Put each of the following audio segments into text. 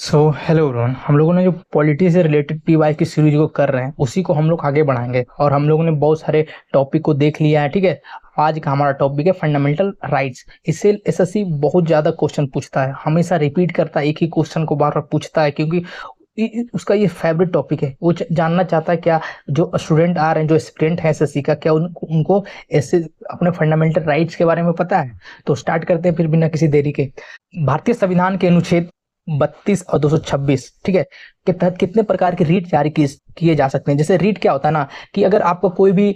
Hello everyone, हम लोगों ने जो पॉलिटी से रिलेटेड पीवाई की सीरीज को कर रहे हैं उसी को हम लोग आगे बढ़ाएंगे और हम लोगों ने बहुत सारे टॉपिक को देख लिया है। ठीक है, आज का हमारा टॉपिक है फंडामेंटल राइट्स। इससे एसएससी बहुत ज्यादा क्वेश्चन पूछता है, हमेशा रिपीट करता है, एक ही क्वेश्चन को बार बार पूछता है क्योंकि उसका ये फेवरेट टॉपिक है। वो जानना चाहता है क्या जो स्टूडेंट आ रहे हैं, जो एस्पिरेंट है एसएससी का, क्या उनको ऐसे अपने फंडामेंटल राइट्स के बारे में पता है। तो स्टार्ट करते हैं फिर बिना किसी देरी के। भारतीय संविधान के अनुच्छेद 32 और 226, ठीक है, के तहत कितने प्रकार के रीट जारी किए जा सकते हैं। जैसे रीट क्या होता है ना, कि अगर आपको कोई भी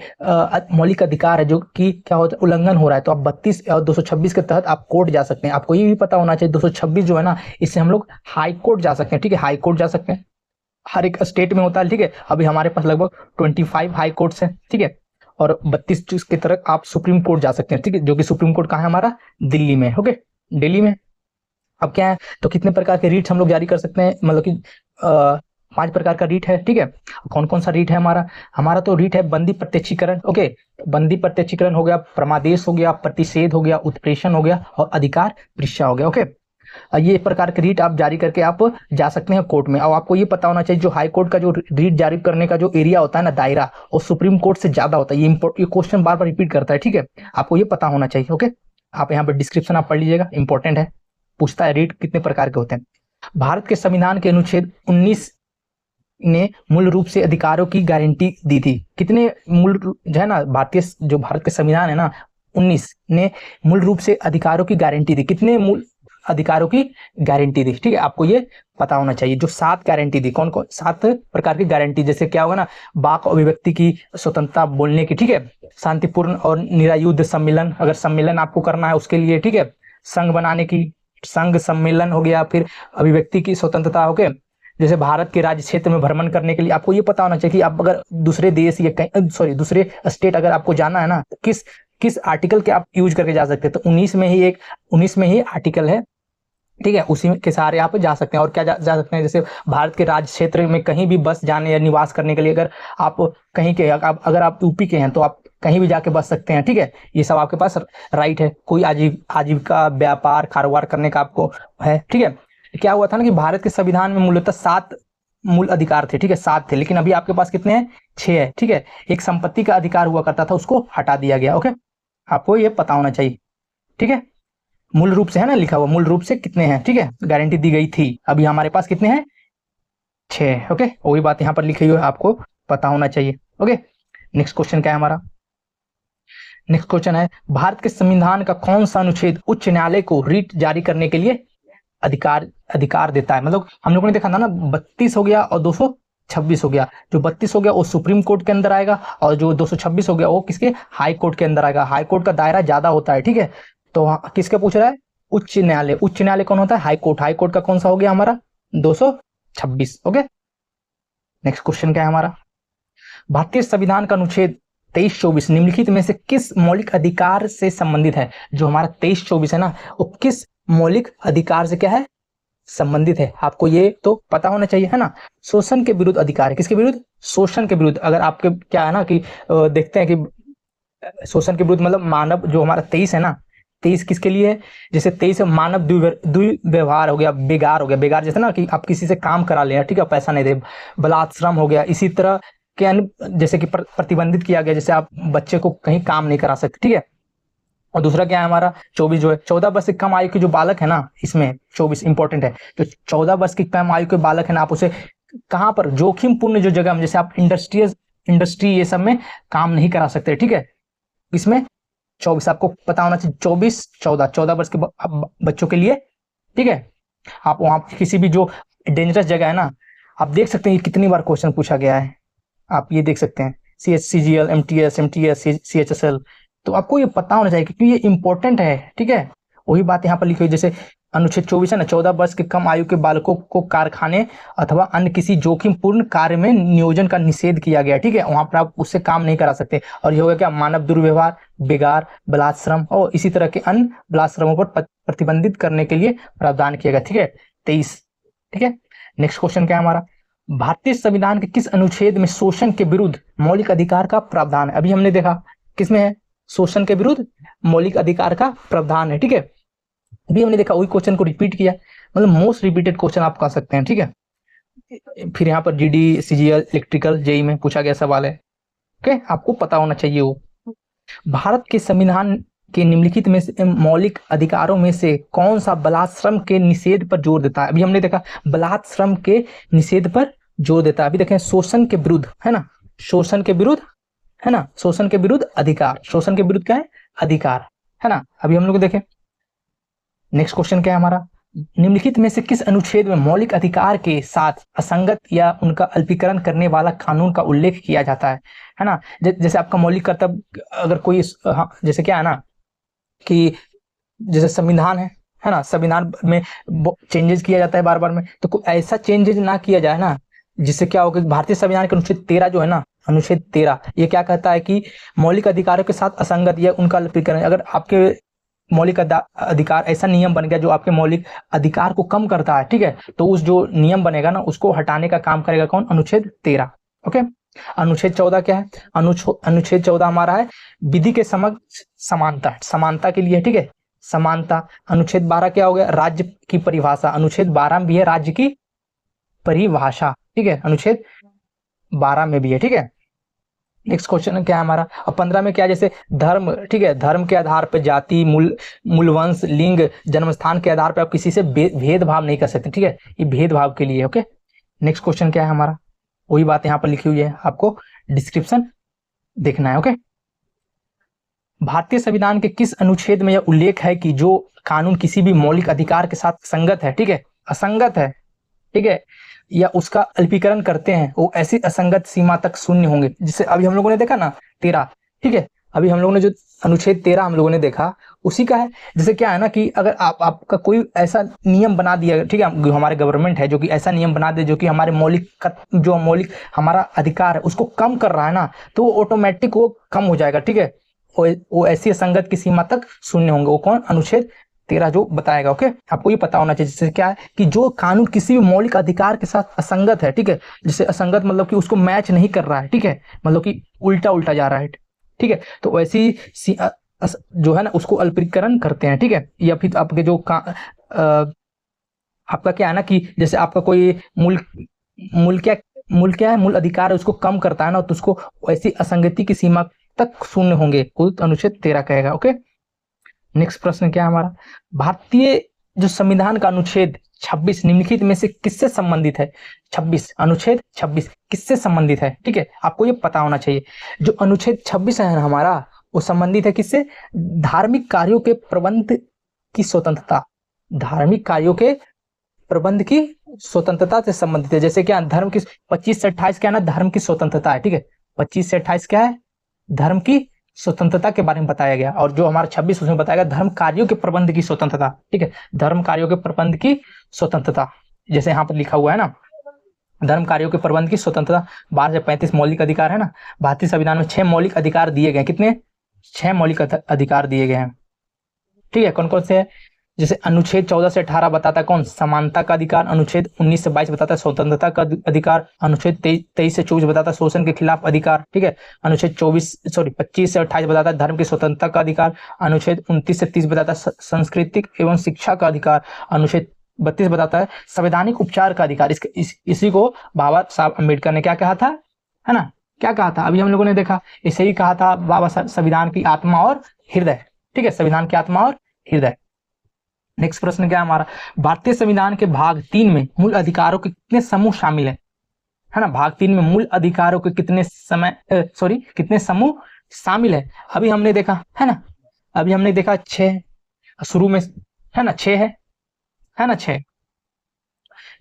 मौलिक अधिकार है जो कि क्या होता है उल्लंघन हो रहा है, तो आप 32 और 226 के तहत आप कोर्ट जा सकते हैं। आपको ये भी पता होना चाहिए 226 जो है ना, इससे हम लोग हाई कोर्ट जा सकते हैं। ठीक है, हाई कोर्ट जा सकते हैं, हर एक स्टेट में होता है। ठीक है, अभी हमारे पास लगभग 25 हाई कोर्ट्स हैं। ठीक है, और 32 की तरह आप सुप्रीम कोर्ट जा सकते हैं। ठीक है, जो कि सुप्रीम कोर्ट कहाँ है हमारा, दिल्ली में। ओके, दिल्ली में। अब क्या है, तो कितने प्रकार के रीट हम लोग जारी कर सकते हैं, मतलब कि 5 प्रकार का रीट है। ठीक है, कौन कौन सा रीट है हमारा, हमारा तो रीट है बंदी प्रत्यक्षीकरण। ओके, बंदी प्रत्यक्षीकरण हो गया, प्रमादेश हो गया, प्रतिषेध हो गया, उत्प्रेषण हो गया और अधिकार परीक्षा हो गया। ओके, ये प्रकार के रीट आप जारी करके आप जा सकते हैं कोर्ट में। और आपको ये पता होना चाहिए जो हाई कोर्ट का जो रीट जारी करने का जो एरिया होता है ना, दायरा, और सुप्रीम कोर्ट से ज्यादा होता है। ये क्वेश्चन बार बार रिपीट करता है। ठीक है, आपको ये पता होना चाहिए। ओके, आप यहाँ पर डिस्क्रिप्शन आप पढ़ लीजिएगा, इंपॉर्टेंट है, पूछता है रीट कितने प्रकार के होते हैं। भारत के संविधान के अनुच्छेद 19 ने मूल रूप से अधिकारों की गारंटी दी थी। कितने मूल जो है ना, जो भारत के संविधान है ना, 19 ने मूल रूप से अधिकारों की गारंटी दी। कितने मूल अधिकारों की गारंटी दी, ठीक है, आपको ये पता होना चाहिए। जो 7 गारंटी दी, कौन कौन 7 प्रकार की गारंटी, जैसे क्या होगा ना, वाक अभिव्यक्ति की स्वतंत्रता, बोलने की, ठीक है, शांतिपूर्ण और निरायुध सम्मेलन, अगर सम्मेलन आपको करना है उसके लिए, ठीक है, संघ बनाने की, संघ सम्मेलन हो गया, फिर अभिव्यक्ति की स्वतंत्रता हो गया, जैसे भारत के राज्य क्षेत्र में भ्रमण करने के लिए आपको ये पता होना चाहिए कि आप अगर दूसरे देश या कहीं दूसरे स्टेट अगर आपको जाना है ना, तो किस किस आर्टिकल के आप यूज करके जा सकते हैं। तो 19 में ही आर्टिकल है, ठीक है, उसी के सहारे आप जा सकते हैं। और क्या जा सकते हैं, जैसे भारत के राज्य क्षेत्र में कहीं भी बस जाने या निवास करने के लिए, अगर आप कहीं के अगर आप यूपी के हैं तो आप कहीं भी जाके बस सकते हैं। ठीक है, ये सब आपके पास राइट है। कोई आजीविका, व्यापार, कारोबार करने का आपको है। ठीक है, क्या हुआ था ना कि भारत के संविधान में मूलतः 7 मूल अधिकार थे। ठीक है, 7 थे, लेकिन अभी आपके पास कितने हैं, 6 है। ठीक है, एक संपत्ति का अधिकार हुआ करता था, उसको हटा दिया गया। ओके, आपको ये पता होना चाहिए। ठीक है, मूल रूप से है ना लिखा हुआ, मूल रूप से कितने हैं, ठीक है, गारंटी दी गई थी। अभी हमारे पास कितने हैं, 6। ओके, वही बात यहाँ पर लिखी हुई है, आपको पता होना चाहिए। ओके, नेक्स्ट क्वेश्चन क्या है हमारा, नेक्स्ट क्वेश्चन है भारत के संविधान का कौन सा अनुच्छेद उच्च न्यायालय को रीट जारी करने के लिए अधिकार अधिकार देता है। मतलब हम लोगों ने देखा था ना, 32 हो गया और 226 हो गया। जो 32 हो गया वो सुप्रीम कोर्ट के अंदर आएगा, और जो 226 हो गया वो किसके, हाई कोर्ट के अंदर आएगा। हाई कोर्ट का दायरा ज्यादा होता है। ठीक है, तो किसके पूछ रहा है, उच्च न्यायालय। उच्च न्यायालय कौन होता है, हाई कोर्ट। हाई कोर्ट का कौन सा हो गया हमारा, 226। ओके, नेक्स्ट क्वेश्चन क्या है हमारा, भारतीय संविधान का अनुच्छेद 23-24 निम्नलिखित में से किस मौलिक अधिकार से संबंधित है। जो हमारा 23-24 है ना, वो किस मौलिक अधिकार से क्या है, संबंधित है। आपको ये तो पता होना चाहिए, है ना। शोषण के विरुद्ध अधिकार है, किसके विरुद्ध, शोषण के विरुद्ध। अगर आपके क्या है ना कि देखते हैं कि शोषण के विरुद्ध मतलब मानव, जो हमारा 23 है ना, 23 किसके लिए है, जैसे 23 मानव दुर्व्यवहार हो गया, बेगार हो गया। बेगार जैसे ना कि आप किसी से काम करा ले, ठीक है, पैसा नहीं दे, बलात्श्रम हो गया। इसी तरह के जैसे कि प्रतिबंधित किया गया, जैसे आप बच्चे को कहीं काम नहीं करा सकते। ठीक है, और दूसरा क्या है हमारा 24, जो है 14 वर्ष से कम आयु के जो बालक है ना, इसमें 24 इंपॉर्टेंट है। जो 14 वर्ष की कम आयु के बालक है ना, आप उसे कहां पर, जोखिम पूर्ण जो जगह में, जैसे आप इंडस्ट्री ये सब में काम नहीं करा सकते। ठीक है, इसमें 24 आपको पता होना चाहिए। 14 वर्ष के बच्चों के लिए। ठीक है, आप वहां किसी भी जो डेंजरस जगह है ना, आप देख सकते हैं कितनी बार क्वेश्चन पूछा गया है, आप ये देख सकते हैं, CGL, MTS, CHSL। तो आपको ये पता होना चाहिए क्योंकि ये इंपॉर्टेंट है। ठीक है, वही बात यहाँ पर लिखी हुई, जैसे अनुच्छेद 24 है ना, 14 वर्ष के कम आयु के बालकों को कारखाने अथवा अन्य किसी जोखिमपूर्ण कार्य में नियोजन का निषेध किया गया। ठीक है, वहां पर आप उससे काम नहीं करा सकते। और ये हो गया क्या, मानव दुर्व्यवहार, बेगार, बलात्श्रम और इसी तरह के अन्य बलात्श्रमों पर प्रतिबंधित करने के लिए प्रावधान किया गया। ठीक है, 23। ठीक है, नेक्स्ट क्वेश्चन क्या है हमारा, भारतीय संविधान के किस अनुच्छेद में शोषण के विरुद्ध मौलिक अधिकार का प्रावधान है। अभी हमने देखा किसमें है, शोषण के विरुद्ध मौलिक अधिकार का प्रावधान है। ठीक है, अभी हमने देखा वही क्वेश्चन को रिपीट किया, मतलब मोस्ट रिपीटेड क्वेश्चन आप कह सकते हैं, ठीक है। फिर यहाँ पर जीडी, सीजीएल, इलेक्ट्रिकल, जेई में पूछा गया सवाल है, ओके, आपको पता होना चाहिए वो। भारत के संविधान के निम्नलिखित में से मौलिक अधिकारों में से कौन सा बलात्श्रम के निषेध पर जोर देता है? अभी हमने देखा बलात्श्रम के निषेध पर जोर देता है। अभी देखें शोषण के विरुद्ध, है ना, शोषण के विरुद्ध, है ना, शोषण के विरुद्ध अधिकार, शोषण के विरुद्ध क्या है? अधिकार, है ना। अभी हम लोग देखें नेक्स्ट क्वेश्चन क्या है हमारा, निम्नलिखित में से किस अनुच्छेद में मौलिक अधिकार के साथ असंगत या उनका अल्पीकरण करने वाला कानून का उल्लेख किया जाता है ना। जैसे आपका मौलिक कर्तव्य, अगर कोई हाँ, जैसे क्या है ना कि जैसे संविधान है ना, संविधान में चेंजेस किया जाता है बार बार में, तो कोई ऐसा चेंजेस ना किया जाए ना जिससे क्या होगा, भारतीय संविधान के अनुच्छेद 13 जो है ना, अनुच्छेद 13 ये क्या कहता है कि मौलिक अधिकारों के साथ असंगत या उनका अल्पीकरण, अगर आपके मौलिक अधिकार ऐसा नियम बन गया जो आपके मौलिक अधिकार को कम करता है, ठीक है, तो उस जो नियम बनेगा ना उसको हटाने का काम करेगा कौन? अनुच्छेद 13। ओके, अनुच्छेद 14 क्या है? अनुच्छेद 14 हमारा है विधि के समक्ष समानता, समानता के लिए, ठीक है, समानता। अनुच्छेद 12 क्या हो गया? राज्य की परिभाषा, अनुच्छेद 12 में भी है राज्य की परिभाषा, ठीक है, अनुच्छेद 12 में भी है, ठीक है। नेक्स्ट क्वेश्चन क्या है हमारा, और 15 में क्या, जैसे धर्म, ठीक है, धर्म के आधार पर जाति, मूलवंश, लिंग, जन्मस्थान के आधार पर आप किसी से भेदभाव नहीं कर सकते, ठीक है, ये भेदभाव के लिए। ओके, नेक्स्ट क्वेश्चन क्या है हमारा, वही बात यहाँ पर लिखी हुई है, आपको डिस्क्रिप्शन देखना है। ओके, भारतीय संविधान के किस अनुच्छेद में यह उल्लेख है कि जो कानून किसी भी मौलिक अधिकार के साथ संगत है, ठीक है, असंगत है, ठीक है, या उसका अल्पीकरण करते हैं, वो ऐसी असंगत सीमा तक शून्य होंगे। जिससे अभी हम लोगों ने देखा ना 13, ठीक है, अभी हम लोगों ने जो अनुच्छेद 13 हम लोगों ने देखा उसी का है। जैसे क्या है ना कि अगर आपका कोई ऐसा नियम बना दिया, ठीक है, हमारे गवर्नमेंट है जो कि ऐसा नियम बना दे जो कि हमारे मौलिक हमारा अधिकार है उसको कम कर रहा है ना, तो वो ऑटोमेटिक वो कम हो जाएगा, ठीक है, वो ऐसी असंगत की सीमा तक शून्य होंगे। वो कौन? अनुच्छेद 13 जो बताएगा। ओके, आपको ये पता होना चाहिए। जैसे क्या है कि जो कानून किसी भी मौलिक अधिकार के साथ असंगत है, ठीक है, जैसे असंगत मतलब कि उसको मैच नहीं कर रहा है, ठीक है, मतलब कि उल्टा उल्टा जा रहा है, ठीक है, तो वैसी जो है ना उसको अल्पीकरण करते हैं, ठीक है। या फिर आपके जो आपका क्या है ना कि जैसे आपका कोई मूल क्या है, मूल अधिकार है, उसको कम करता है ना, तो उसको ऐसी असंगति की सीमा तक शून्य होंगे, अनुच्छेद 13 कहेगा। ओके, नेक्स्ट प्रश्न क्या है हमारा, भारतीय जो संविधान का अनुच्छेद 26 निम्नलिखित में से किससे संबंधित है? 26, अनुच्छेद 26 किससे संबंधित है? ठीक है, आपको ये पता होना चाहिए। जो अनुच्छेद 26 है हमारा, वो संबंधित है किससे? धार्मिक कार्यों के प्रबंध की स्वतंत्रता, धार्मिक कार्यों के प्रबंध की स्वतंत्रता से संबंधित है। जैसे क्या धर्म की 25 से 28 क्या है ना, धर्म की स्वतंत्रता है, ठीक है, 25 से 28 क्या है, धर्म की स्वतंत्रता के बारे में बताया गया। और जो हमारा 26 उसमें बताया गया धर्म कार्यों के प्रबंध की स्वतंत्रता, ठीक है, धर्म कार्यों के प्रबंध की स्वतंत्रता, जैसे यहाँ पर लिखा हुआ है ना, धर्म कार्यों के प्रबंध की स्वतंत्रता। 12 से 35 मौलिक अधिकार है ना, भारतीय संविधान में 6 मौलिक अधिकार दिए गए। कितने? 6 मौलिक अधिकार दिए गए हैं, ठीक है। कौन कौन से है? जैसे अनुच्छेद 14 से 18 बताता है कौन? समानता का अधिकार। अनुच्छेद 19 से 22 बताता है स्वतंत्रता का अधिकार। अनुच्छेद 23 से 24 बताता है शोषण के खिलाफ अधिकार, ठीक है। अनुच्छेद 25 से 28 बताता है धर्म की स्वतंत्रता का अधिकार। अनुच्छेद 29 से 30 बताता है सांस्कृतिक एवं शिक्षा का अधिकार। अनुच्छेद 32 बताता है संवैधानिक उपचार का अधिकार। इसी को बाबा साहब अम्बेडकर ने क्या कहा था, है ना, क्या कहा था? अभी हम लोगों ने देखा, इसे ही कहा था बाबा संविधान की आत्मा और हृदय, ठीक है, संविधान की आत्मा और हृदय। नेक्स्ट प्रश्न क्या है हमारा, भारतीय संविधान के भाग 3 में मूल अधिकारों के कितने समूह शामिल है ना, भाग 3 में मूल अधिकारों के कितने कितने समूह शामिल है? अभी हमने देखा है ना, अभी हमने देखा 6 शुरू में, है ना, 6 है ना, 6।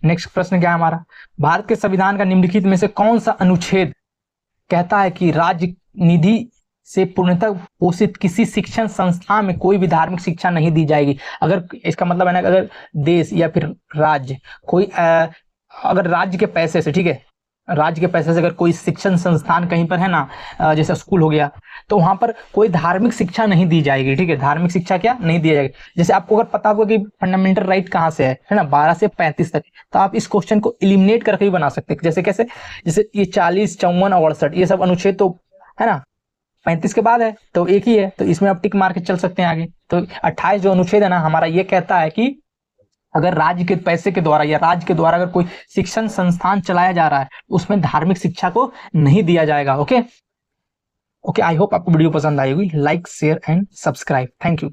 नेक्स्ट प्रश्न क्या है हमारा, भारत के संविधान का निम्नलिखित में से कौन सा अनुच्छेद कहता है कि राज्य निधि से पूर्णतः पोषित किसी शिक्षण संस्था में कोई भी धार्मिक शिक्षा नहीं दी जाएगी? अगर इसका मतलब है ना, अगर देश या फिर राज्य कोई अगर राज्य के पैसे से, ठीक है, राज्य के पैसे से अगर कोई शिक्षण संस्थान कहीं पर है ना, जैसे स्कूल हो गया, तो वहां पर कोई धार्मिक शिक्षा नहीं दी जाएगी, ठीक है, धार्मिक शिक्षा क्या नहीं दी जाएगी। जैसे आपको अगर पता होगा कि फंडामेंटल राइट कहाँ से है ना, 12 से 35 तक, तो आप इस क्वेश्चन को एलिमिनेट करके भी बना सकते हैं। जैसे कैसे? जैसे ये 40, 54 और 68 ये सब अनुच्छेद तो है ना, 35 के बाद है तो एक ही है, तो इसमें आप टिक मार के चल सकते हैं आगे। तो 28 जो अनुच्छेद है ना हमारा, ये कहता है कि अगर राज्य के पैसे के द्वारा या राज्य के द्वारा अगर कोई शिक्षण संस्थान चलाया जा रहा है, उसमें धार्मिक शिक्षा को नहीं दिया जाएगा। ओके, आई होप आपको वीडियो पसंद आई होगी। Like, share and subscribe. Thank you.